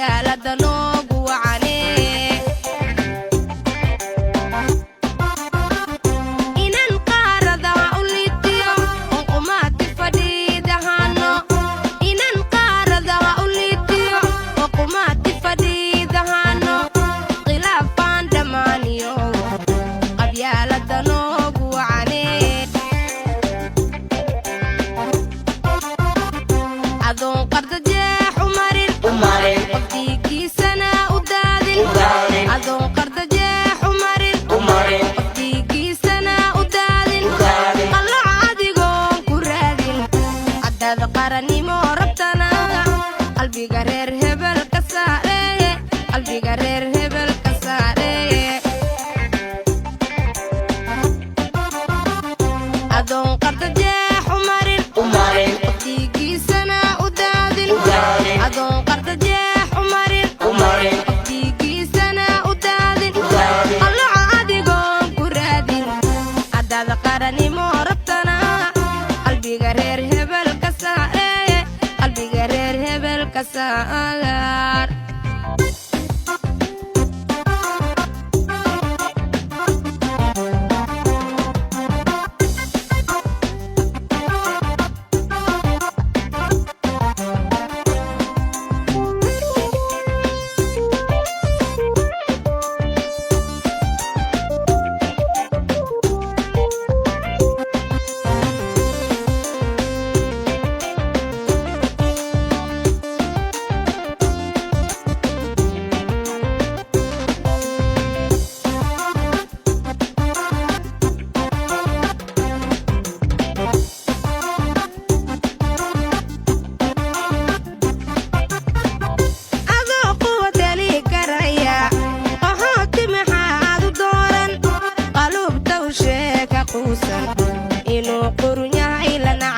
qabyaalada noogu wacane inan qaarada u liitiyo uqumaati fadhiidahano inan qaarada u liitiyo uqumaati fadhiidahano khilaafaan dhammaaniyo qabyaalada noogu wacane adoon qarda jeex u marin waqtigiisana u daadin adoon qarda jeex u marin waqtigiisana u daadin qallac adigoon ku raadin haddaad qarannimo rabtana qalbiga reer hebel ka saareye qalbiga reer hebel ka saareye adoon qarda jeex u marin waqtigiisana u daadin adoon qarda jeex u marin waqtigiisana u daadin qallaca adigoon ku raadin haddaad qarannimo rabtana qalbiga reer hebel ka saareye qalbiga reer hebel ka saar adoo kuwa tali karaya qaxooti maxaad u dooran qaluubta u sheeka quusan inuu qurun yahay lana